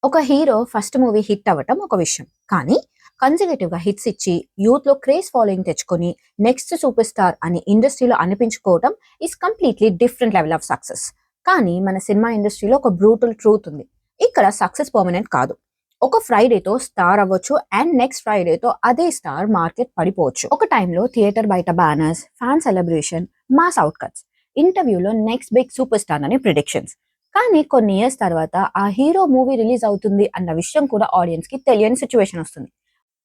ఒక hero first movie hit అవ్వటం ఒక విషయం. కానీ కన్సిక్యూటివ్ గా హిట్స్ ఇచ్చి యూత్ లో క్రేజ్ ఫాలోయింగ్ తెచ్చుకొని నెక్స్ట్ సూపర్ స్టార్ అని ఇండస్ట్రీలో అనిపించుకోవటం is completely different level of success. కానీ మన సినిమా ఇండస్ట్రీలో ఒక బ్రూటల్ ట్రూత్ ఉంది. ఇక్కడ సక్సెస్ పర్మనెంట్ కాదు. ఒక ఫ్రైడేతో స్టార్ అవ్వచ్చు అండ్ నెక్స్ట్ ఫ్రైడేతో అదే స్టార్ మార్కెట్ పడిపోవచ్చు. ఒక టైంలో థియేటర్ బయట banners, fan celebration, mass out cuts, ఇంటర్వ్యూలో నెక్స్ట్ బిగ్ సూపర్ స్టార్ అనే ప్రిడిక్షన్స్. కానీ కొన్ని ఇయర్స్ తర్వాత ఆ హీరో మూవీ రిలీజ్ అవుతుంది అన్న విషయం కూడా ఆడియన్స్ కి తెలియని సిచ్యువేషన్ వస్తుంది.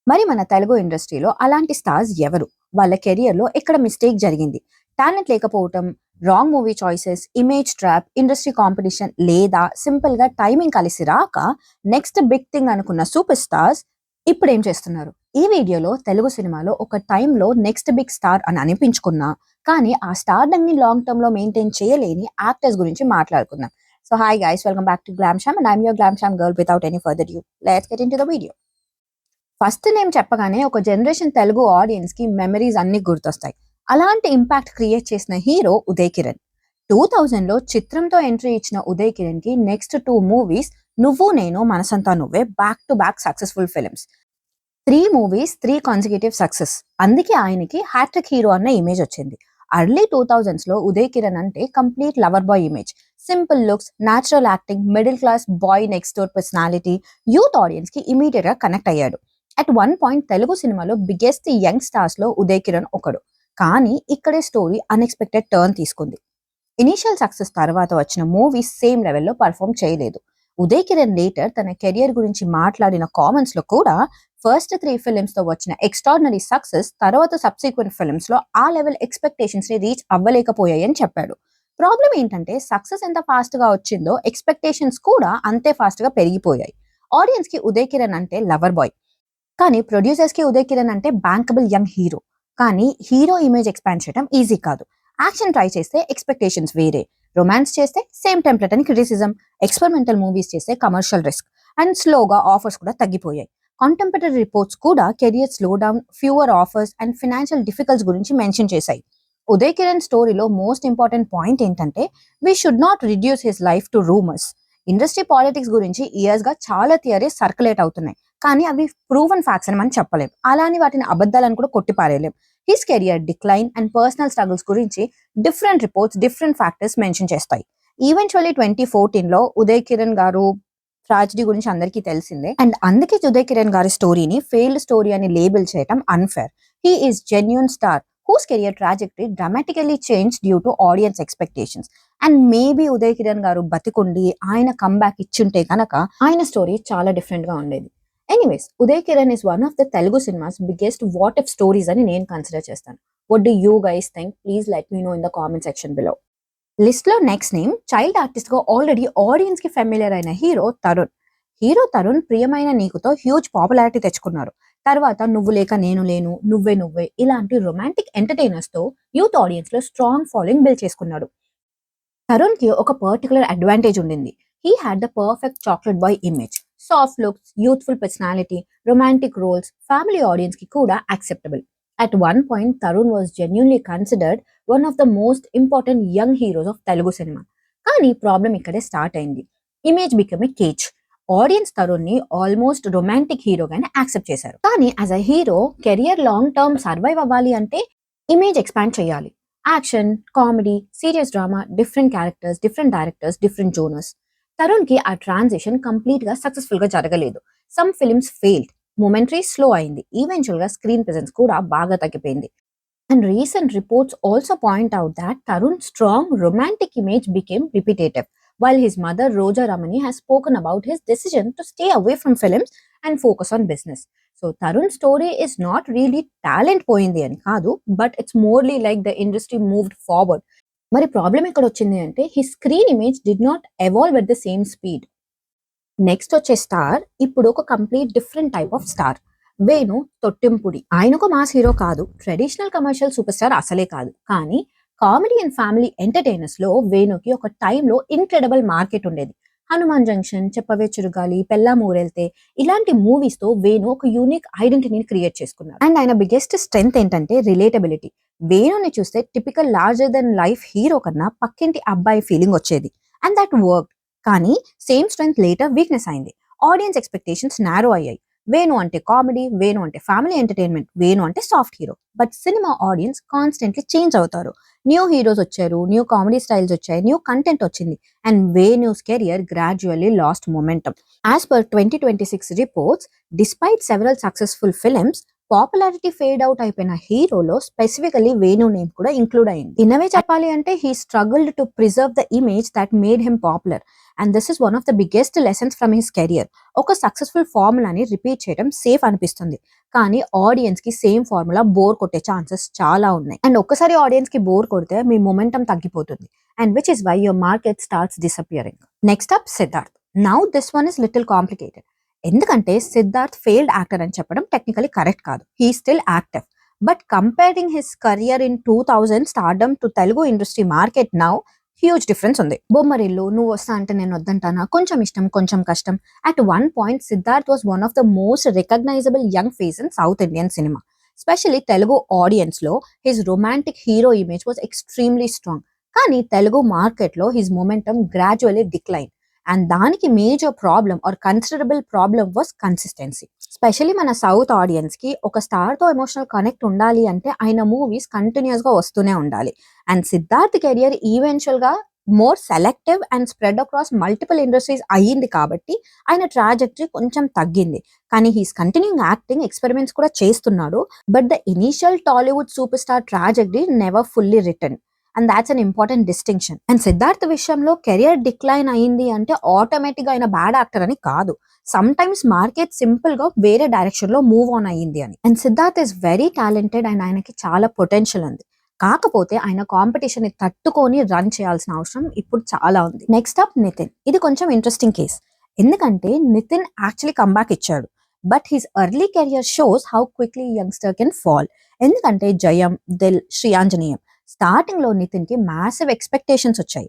మరి మన తెలుగు ఇండస్ట్రీలో అలాంటి స్టార్స్ ఎవరు? వాళ్ళ కెరియర్ లో ఎక్కడ మిస్టేక్ జరిగింది? టాలెంట్ లేకపోవటం, wrong movie choices, image trap, industry competition, లేదా సింపుల్ గా టైమింగ్ కలిసి రాక నెక్స్ట్ బిగ్ థింగ్ అనుకున్న సూపర్ స్టార్స్ ఇప్పుడు ఏం చేస్తున్నారు? ఈ వీడియోలో తెలుగు సినిమాలో ఒక టైంలో నెక్స్ట్ బిగ్ స్టార్ అని అనిపించుకున్నా కానీ ఆ స్టార్ ని లాంగ్ టర్మ్ లో మెయింటైన్ చేయలేని యాక్టర్స్ గురించి మాట్లాడుకుందాం. So hi guys, welcome back to Glamsham and I'm your Glamsham girl. Without any further ado, let's get into the video. First name చెప్పగానే ఒక జనరేషన్ తెలుగు ఆడియన్స్ కి మెమరీస్ అన్ని గుర్తొస్తాయి. అలాంటి ఇంపాక్ట్ క్రియేట్ చేసిన హీరో ఉదయ్ కిరణ్. 2000 లో చిత్రంతో ఎంట్రీ ఇచ్చిన ఉదయ్ కిరణ్ కి నెక్స్ట్ 2 మూవీస్ నువ్వు Nenu Manasantha Nuvve back to back successful films. 3 movies 3 consecutive success. అందుకే ఆయనకి హ్యాట్రిక్ హీరో అన్న ఇమేజ్ వచ్చింది. అర్లీ 2000s లో ఉదయ్ కిరణ్ అంటే complete lover boy image. Simple looks, natural acting, middle class boy next door personality, youth audience కి immediate గా connect అయ్యాడు. At one point Telugu సినిమాలో బిగ్గెస్ట్ యంగ్ స్టార్స్ లో ఉదయ్ కిరణ్ ఒకడు. కానీ ఇక్కడే స్టోరీ అన్ఎక్స్పెక్టెడ్ టర్న్ తీసుకుంది. ఇనీషియల్ సక్సెస్ తర్వాత వచ్చిన మూవీస్ సేమ్ లెవెల్లో పర్ఫామ్ చేయలేదు. ఉదయ్ కిరణ్ లేటర్ తన కెరియర్ గురించి మాట్లాడిన కామెంట్స్ లో కూడా ఫస్ట్ 3 ఫిల్మ్స్ తో వచ్చిన ఎక్స్ట్రాడినరీ సక్సెస్ తర్వాత సబ్సిక్వెంట్ ఫిల్మ్స్ లో ఆ లెవెల్ ఎక్స్పెక్టేషన్స్ ని రీచ్ అవ్వలేకపోయాయని చెప్పాడు. ప్రాబ్లం ఏంటంటే సక్సెస్ ఎంత ఫాస్ట్ గా వచ్చిందో ఎక్స్పెక్టేషన్స్ కూడా అంతే ఫాస్ట్ గా పెరిగిపోయాయి. ఆడియన్స్ కి ఉదయ్ కిరణ్ అంటే లవర్ బాయ్, కానీ ప్రొడ్యూసర్స్ కి ఉదయ్ కిరణ్ అంటే బ్యాంకబుల్ యంగ్ హీరో. కానీ హీరో ఇమేజ్ ఎక్స్పాండ్ చేయడం ఈజీ కాదు. యాక్షన్ ట్రై చేస్తే ఎక్స్పెక్టేషన్స్ వేరే, రొమాన్స్ చేస్తే సేమ్ టెంప్లెట్ అని క్రిటిసిజం, ఎక్స్పెరిమెంటల్ మూవీస్ చేస్తే కమర్షియల్ రిస్క్, అండ్ స్లోగా ఆఫర్స్ కూడా తగ్గిపోయాయి. కాంటెంపరరీ రిపోర్ట్స్ కూడా career slow down, fewer offers and financial difficulties గురించి మెన్షన్ చేశాయి. ఉదయ్ కిరణ్ స్టోరీలో మోస్ట్ ఇంపార్టెంట్ పాయింట్ ఏంటంటే we should not reduce his life to rumours. Industry politics గురించి ఇయర్స్ గా చాలా థియరీస్ సర్క్యులేట్ అవుతున్నాయి, కానీ అవి ప్రూవన్ ఫ్యాక్ట్స్ అని మనం చెప్పలేం. అలానే వాటిని అబద్ధాలను కూడా కొట్టిపారేయలేం. His career decline and personal struggles గురించి different reports, different factors mention చేస్తాయి. ఈవెన్చువల్లీ 2014 లో ఉదయ్ కిరణ్ గారు ట్రాజడీ గురించి అందరికీ తెలిసిందే. అండ్ అందుకే ఉదయ్ కిరణ్ గారి స్టోరీని ఫెయిల్డ్ స్టోరీ అని లేబుల్ చేయడం unfair. He is genuine star whose career trajectory dramatically changed due to audience expectations. And maybe Uday Kiran గారు బతికుండి ఆయన కంబ్యాక్ ఇచ్చుంటే కనుక ఆయన స్టోరీ చాలా డిఫరెంట్ గా ఉండేది. Anyways, Uday Kiran is one of the Telugu cinemas biggest what if stories అని నేను కన్సిడర్ చేస్తాను. What do you guys think? Please let me know in the comment section below. List లో నెక్స్ట్ నేమ్ చైల్డ్ ఆర్టిస్ట్ గా already audience కి familiar అయిన hero Tarun Priyamaina నీకుతో huge popularity తెచ్చుకున్నారు. తర్వాత నువ్వు లేక నేను లేను, నువ్వే నువ్వే ఇలాంటి రొమాంటిక్ ఎంటర్టైనర్స్ తో యూత్ ఆడియన్స్ లో స్ట్రాంగ్ ఫాలోయింగ్ బిల్డ్ చేసుకున్నాడు. తరుణ్ కి ఒక పర్టికులర్ అడ్వాంటేజ్ ఉండింది. He had the perfect chocolate boy image, soft looks, youthful personality, romantic roles, family audience కి కూడా acceptable. At one point Tarun was genuinely considered one of the most important young heroes of Telugu cinema. కానీ problem ఇక్కడే start అయింది. Image become a cage. Audience Tarun ని almost romantic హీరోగానే accept చేశారు. కానీ as a hero career long term survive అవ్వాలి అంటే image expand చేయాలి. Action, comedy, serious drama, different characters, different directors, different genres. Tarun కి ఆ ట్రాన్సిషన్ కంప్లీట్ గా సక్సెస్ఫుల్ గా జరగలేదు. Some films failed, momentary slow అయింది, ఈవెన్చువల్ గా స్క్రీన్ ప్రెజెన్స్ కూడా బాగా తగ్గిపోయింది. And recent reports also point out that Tarun's strong romantic image became repetitive, while his mother Roja Ramani has spoken about his decision to stay away from films and focus on business. So Tarun's story is not really talent పోయింది అని కాదు, but it's morely like the industry moved forward. మరి problem ఎక్కడ వచ్చింది అంటే his screen image did not evolve at the same speed. Next వచ్చే star ఇప్పుడు ఒక complete different type of star. Venu Thottempudi. ఆయన ఒక మాస్ హీరో కాదు, ట్రెడిషనల్ కమర్షియల్ సూపర్ స్టార్ అసలే కాదు. కానీ కామెడీ అండ్ ఫ్యామిలీ ఎంటర్టైనర్స్ లో వేణుకి ఒక టైంలో ఇన్క్రెడిబుల్ మార్కెట్ ఉండేది. హనుమాన్ జంక్షన్, చెప్పవే చురుగాలి, పెళ్ళాం ఊరెళ్తే ఇలాంటి మూవీస్ తో వేణు ఒక యూనిక్ ఐడెంటిటీని క్రియేట్ చేసుకున్నారు. అండ్ ఆయన బిగ్గెస్ట్ స్ట్రెంగ్త్ ఏంటంటే రిలేటబిలిటీ. వేణుని చూస్తే typical larger than life hero కన్నా పక్కింటి అబ్బాయి ఫీలింగ్ వచ్చేది. And that work. కానీ సేమ్ స్ట్రెంగ్త్ లేటర్ వీక్నెస్ అయింది. ఆడియన్స్ ఎక్స్పెక్టేషన్స్ నారో అయ్యాయి. వేణు అంటే కామెడీ, వేణు అంటే ఫ్యామిలీ ఎంటర్టైన్మెంట్, వేణు అంటే soft hero. But cinema audience constantly change అవుతారు. న్యూ హీరోస్ వచ్చారు, న్యూ కామెడీ స్టైల్స్ వచ్చాయి, న్యూ కంటెంట్ వచ్చింది, and Venus career gradually last momentum. As per 2026 reports, despite several successful films, popularity fade out అయిపోయిన హీరోలో specifically Venu name కూడా include అయింది. ఇన్నవే చెప్పాలి అంటే he struggled to preserve the image that made him popular, and this is one of the biggest lessons from his career. ఒక successful ఫార్ములాని repeat చేయడం safe అనిపిస్తుంది, కానీ ఆడియన్స్ కి సేమ్ ఫార్ములా బోర్ కొట్టే ఛాన్సెస్ చాలా ఉన్నాయి. అండ్ ఒక్కసారి ఆడియన్స్ కి బోర్ కొడితే మీ మొమెంటం తగ్గిపోతుంది, and which is why your market starts disappearing. Next up Siddharth. Now this one is little complicated. ఎందుకంటే సిద్ధార్థ్ ఫెయిల్డ్ యాక్టర్ అని చెప్పడం టెక్నికలీ కరెక్ట్ కాదు. He still active, but comparing his career in 2000 stardom to Telugu industry market now, huge difference ఉంది. బొమ్మరిల్లు, నువ్వు వస్తా అంటే నేను వద్దంటానా, కొంచెం ఇష్టం కొంచెం కష్టం. At one point Siddharth was one of the most recognisable young face in south Indian cinema. Specially Telugu audience లో his romantic hero image was extremely strong. కానీ తెలుగు మార్కెట్ లో his momentum gradually decline, and దానికి major problem or considerable problem was consistency. Specially మన south audience కి ఒక star తో emotional connect ఉండాలి అంటే ఆయన మూవీస్ కంటిన్యూస్ గా వస్తూనే ఉండాలి. అండ్ సిద్ధార్థ్ కెరియర్ ఈవెన్చువల్ గా more selective and spread across multiple industries అయ్యింది కాబట్టి ఆయన ట్రాజెక్టరీ కొంచెం తగ్గింది. కానీ హీస్ కంటిన్యూయింగ్ యాక్టింగ్, ఎక్స్పెరిమెంట్స్ కూడా చేస్తున్నాడు. But the initial Tollywood super star trajectory never fully return, and that's an important distinction. And Siddharth విషయంలో కెరియర్ డిక్లైన్ అయింది అంటే ఆటోమేటిక్ గా ఆయన బ్యాడ్ యాక్టర్ అని కాదు. సమ్ టైమ్స్ మార్కెట్ సింపుల్ గా వేరే డైరెక్షన్ లో మూవ్ ఆన్ అయ్యింది అని. And Siddharth is very talented and ఆయనకి చాలా పొటెన్షియల్ ఉంది. కాకపోతే ఆయన కాంపిటీషన్ ని తట్టుకొని రన్ చేయాల్సిన అవసరం ఇప్పుడు చాలా ఉంది. Next up Nithin. ఇది కొంచెం ఇంట్రెస్టింగ్ కేస్, ఎందుకంటే నితిన్ యాక్చువల్లీ కంబ్యాక్ ఇచ్చాడు, but his early career shows how quickly youngster can fall. ఎందుకంటే జయం, దిల్, శ్రీ ఆంజనేయం స్టార్టింగ్ లో నితిన్ కి మ్యాసివ్ ఎక్స్పెక్టేషన్స్ వచ్చాయి.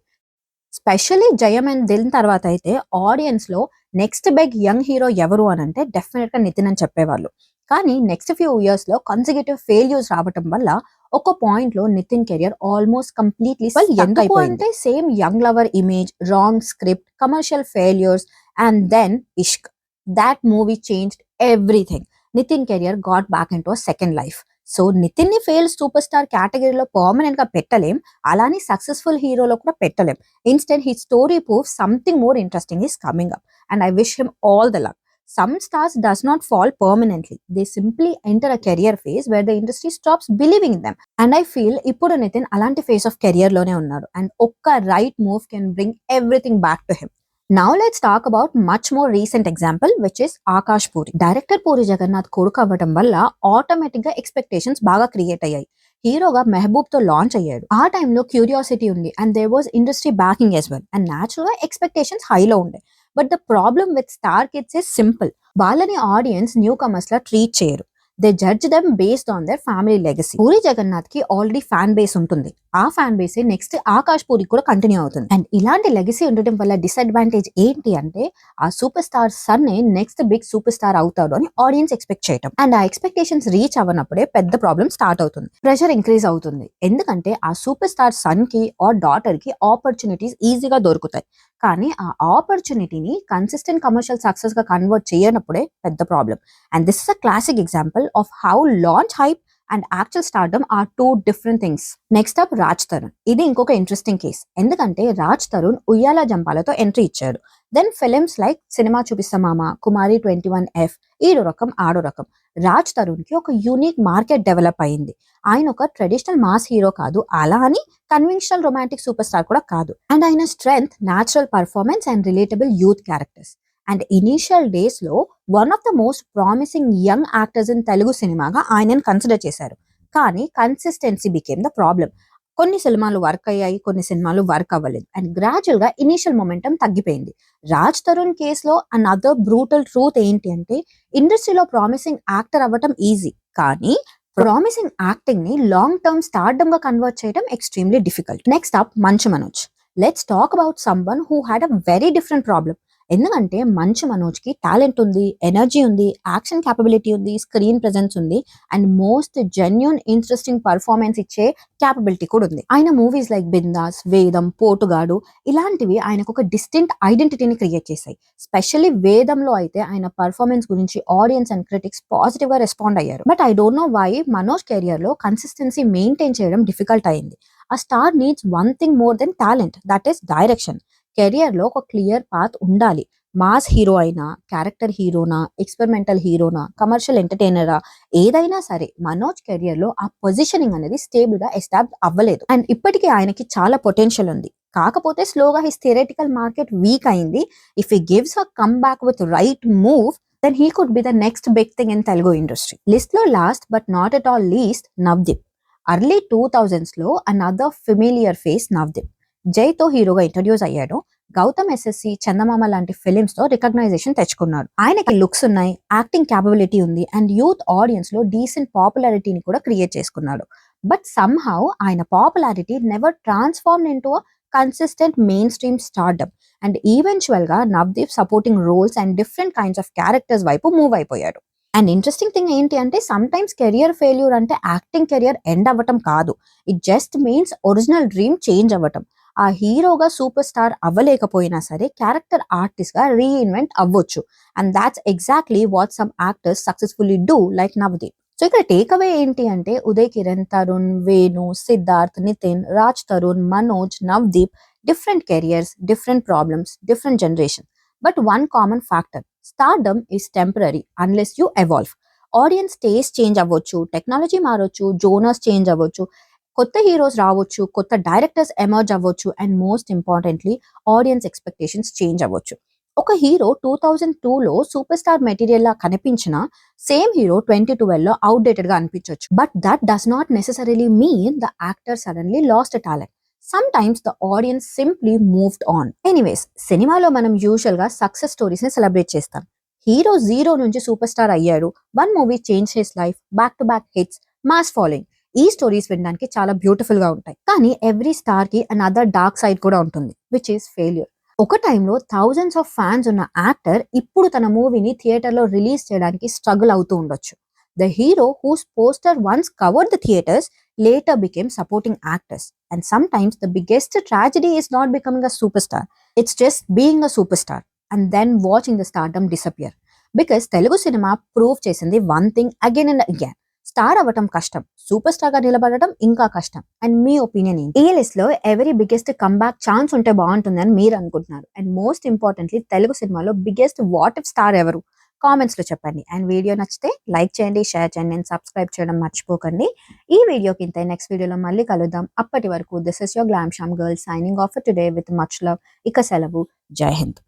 స్పెషలీ జయం అండ్ దిల్ తర్వాత అయితే ఆడియన్స్ లో నెక్స్ట్ బిగ్ యంగ్ హీరో ఎవరు అని అంటే డెఫినెట్ గా నితిన్ అని చెప్పేవాళ్ళు. కానీ నెక్స్ట్ ఫ్యూ ఇయర్స్ లో కన్సిక్యూటివ్ ఫెయిల్యూర్స్ రావటం వల్ల ఒక పాయింట్ లో నితిన్ కెరియర్ ఆల్మోస్ట్ కంప్లీట్లీ ఎందుకు అంటే same young lover image, wrong script, commercial failures, and then Ishq. That movie changed everything. Nithin career got back in to second life. So Nithin ని fail super star కేటగిరీలో permanent గా పెట్టలేం, అలానే సక్సెస్ఫుల్ హీరోలో కూడా పెట్టలేం. Instead he story prove something more interesting is coming up, and I wish him all the luck. Some stars does not fall permanently. They simply enter a career phase where the industry stops believing in them. And I feel ఇప్పుడు నితిన్ అలాంటి face of career లోనే ఉన్నారు, and ఒక్క right move can bring everything back to him. Now let's talk about much more recent example, which is Akash Puri. Director Puri Jagannadh కొడుకు అవ్వడం వల్ల automatic గా expectations బాగా క్రియేట్ అయ్యాయి. హీరోగా మెహబూబ్ తో లాంచ్ అయ్యాడు. ఆ టైంలో క్యూరియాసిటీ ఉంది, and there was industry backing as well, and natural గా ఎక్స్పెక్టేషన్స్ హైలో ఉండే. But the problem with star kids is simple. వాళ్ళని ఆడియన్స్ న్యూ కమర్స్ లా ట్రీట్ చేయరు. They judge them based on their family legacy. Puri Jagannadh కి already fan base ఉంటుంది. ఆ fan base next Akash Puri కూడా కంటిన్యూ అవుతుంది. అండ్ ఇలాంటి లెగసీ ఉండటం వల్ల డిసడ్వాంటేజ్ ఏంటి అంటే ఆ super star son next big super star అవుతాడు అని ఆడియన్స్ ఎక్స్పెక్ట్ చేయటం. అండ్ ఆ ఎక్స్పెక్టేషన్స్ రీచ్ అవ్వనప్పుడే పెద్ద ప్రాబ్లం స్టార్ట్ అవుతుంది. ప్రెషర్ ఇంక్రీజ్ అవుతుంది, ఎందుకంటే ఆ సూపర్ స్టార్ సన్ కి ఆర్ డాటర్ కి ఆపర్చునిటీస్ ఈజీగా దొరుకుతాయి. కానీ ఆ ఆపర్చునిటీని కన్సిస్టెంట్ కమర్షియల్ సక్సెస్ గా కన్వర్ట్ చేయనప్పుడే పెద్ద problem. And this is a classic example of how launch hype and actual stardom are two different things. Next up Raj Tarun. ఇది ఇంకొక ఇంట్రెస్టింగ్ కేస్, ఎందుకంటే రాజ్ తరుణ్ ఉయ్యాల జంపాలతో ఎంట్రీ ఇచ్చాడు. దెన్ ఫిలిమ్స్ లైక్ సినిమా చూపిస్తా మామ, కుమారి 21F, ఈడో రకం ఆడో రకం. రాజ్ తరుణ్ కి ఒక యూనిక్ మార్కెట్ డెవలప్ అయింది. ఆయన ఒక ట్రెడిషనల్ మాస్ హీరో కాదు, అలా అని కన్వెన్షనల్ రొమాంటిక్ సూపర్ స్టార్ కూడా కాదు. అండ్ ఆయన strength natural performance and relatable youth characters. And initial days లో one of the most promising young actors in Telugu సినిమాగా ఆయనను కన్సిడర్ చేశారు. కానీ కన్సిస్టెన్సీ బికేమ్ ద ప్రాబ్లం. కొన్ని సినిమాలు వర్క్ అయ్యాయి, కొన్ని సినిమాలు వర్క్ అవ్వలేదు, అండ్ గ్రాడ్యువల్ గా ఇనీషియల్ మొమెంటం తగ్గిపోయింది. రాజ్ తరుణ్ కేసులో అనదర్ బ్రూటల్ ట్రూత్ ఏంటి అంటే ఇండస్ట్రీలో ప్రామిసింగ్ యాక్టర్ అవ్వటం ఈజీ, కానీ ప్రామిసింగ్ యాక్టింగ్ ని లాంగ్ టర్మ్ స్టార్డమ్ గా కన్వర్ట్ చేయడం extremely difficult. Next up Manchu Manoj. Let's talk about someone who had a very different problem. ఎందుకంటే మంచు మనోజ్‌కి టాలెంట్ ఉంది, ఎనర్జీ ఉంది, యాక్షన్ కేపబిలిటీ ఉంది, స్క్రీన్ ప్రెజెన్స్ ఉంది and most genuine interesting performance ఇచ్చే కేపబిలిటీ కూడా ఉంది. ఆయన మూవీస్ లైక్ 'బిందాస్', 'వేదం', 'పోటుగాడు' ఇలాంటివి ఆయనకు ఒక డిస్టింక్ట్ ఐడెంటిటీని క్రియేట్ చేశాయి. స్పెషల్లీ 'వేదంలో' అయితే ఆయన పర్ఫార్మెన్స్ గురించి ఆడియన్స్ అండ్ క్రిటిక్స్ పాజిటివ్‌గా రెస్పాండ్ అయ్యారు. But I don't know why Manoj కెరియర్‌లో కన్సిస్టెన్సీ మెయింటైన్ చేయడం డిఫికల్ట్ అయింది. A star needs one thing more than talent, that is direction. కెరియర్‌లో ఒక క్లియర్ పాత్ ఉండాలి. మాస్ హీరో అయినా, క్యారెక్టర్ హీరోనా, ఎక్స్పెరిమెంటల్ హీరోనా, కమర్షియల్ ఎంటర్‌టైనరా ఏదైనా సరే మనోజ్ కెరియర్‌లో ఆ పొజిషనింగ్ అనేది స్టేబుల్‌గా ఎస్టాబ్లిష్ అవ్వలేదు. అండ్ ఇప్పటికీ ఆయనకి చాలా పొటెన్షియల్ ఉంది. కాకపోతే స్లోగా హిస్ థియరటికల్ మార్కెట్ వీక్ అయింది. If he gives a comeback with right move then he could be the next big thing in Telugu industry. లిస్ట్‌లో last but not at all least Navdeep. Early 2000s another familiar face Navdeep. జైతో హీరోగా introduce అయ్యాడు. Gautam SSC, చందమామ లాంటి films తో recognition తెచ్చుకున్నాడు. ఆయనకి looks ఉన్నాయి, acting capability ఉంది అండ్ యూత్ ఆడియన్స్ లో డీసెంట్ పాపులారిటీని కూడా క్రియేట్ చేసుకున్నాడు. బట్ సమ్హౌ ఆయన popularity never transform into a consistent mainstream stardom and eventual గా Navdeep supporting roles and different kinds of characters వైపు మూవ్ అయిపోయాడు. అండ్ ఇంట్రెస్టింగ్ థింగ్ ఏంటి అంటే సమ్ టైమ్స్ కెరియర్ ఫెయిల్యూర్ అంటే యాక్టింగ్ కెరియర్ ఎండ్ అవ్వటం కాదు. It just means original dream change అవ్వటం. ఆ హీరోగా సూపర్ స్టార్ అవ్వలేకపోయినా సరే క్యారెక్టర్ ఆర్టిస్ట్ గా రీఇన్వెంట్ అవ్వచ్చు. And that's exactly what some actors successfully do like Navdeep. So ఇక్కడ టేక్అవే ఏంటి అంటే Uday Kiran, Tarun, Venu, Siddharth, Nithin, Raj Tarun, Manoj, Navdeep different careers, different problems, different generation. But one common factor, stardom is temporary unless you evolve. Audience taste change అవ్వచ్చు, technology మారొచ్చు, genres change అవ్వచ్చు, కొత్త heroes రావచ్చు, కొత్త directors emerge అవ్వచ్చు and most importantly audience expectations change అవ్వచ్చు. ఒక hero 2002లో super star material లా కనిపించిన సేమ్ హీరో 2012లో అవుట్డేటెడ్ గా అనిపించవచ్చు. But that does not necessarily mean the actor suddenly last talent. Some times the audience simply moved on. Anyways, సినిమాలో మనం usual గా success stories ని celebrate చేస్తాం. హీరో జీరో నుంచి super star అయ్యాడు, one movie change his life, back to back hits, mass following. ఈ stories వినడానికి చాలా బ్యూటిఫుల్ గా ఉంటాయి. కానీ ఎవ్రీ స్టార్ కి అనదర్ డార్క్ సైడ్ కూడా ఉంటుంది, విచ్ ఈస్ ఫెయిల్యూర్. ఒక టైంలో థౌజండ్స్ ఆఫ్ ఫ్యాన్స్ ఉన్న యాక్టర్ ఇప్పుడు తన మూవీని థియేటర్ లో రిలీజ్ చేయడానికి స్ట్రగుల్ అవుతూ ఉండొచ్చు. The hero whose poster once covered the theatres later became supporting actors. And sometimes the biggest tragedy is not becoming a superstar. It's just being a superstar and then watching the stardom disappear. Because Telugu cinema prove చేసింది one thing again and again. Star అవ్వటం కష్టం, super star గా నిలబడటం ఇంకా కష్టం. And me opinion ఏంటి? ఈ list లో ఎవరి బిగ్గెస్ట్ కమ్బ్యాక్ ఛాన్స్ ఉంటే బాగుంటుందని మీరు అనుకుంటున్నారు? అండ్ మోస్ట్ ఇంపార్టెంట్లీ తెలుగు సినిమాలో బిగ్గెస్ట్ వాట్ ఇఫ్ స్టార్ ఎవరు? కామెంట్స్ లో చెప్పండి. అండ్ వీడియో నచ్చితే లైక్ చేయండి, షేర్ చేయండి అండ్ సబ్స్క్రైబ్ చేయడం మర్చిపోకండి. ఈ వీడియోకి ఇంత, నెక్స్ట్ వీడియోలో మళ్ళీ కలుద్దాం. అప్పటి వరకు this is your glam Shyam girl signing off today with much love. ఇక సెలవు. జై హింద్.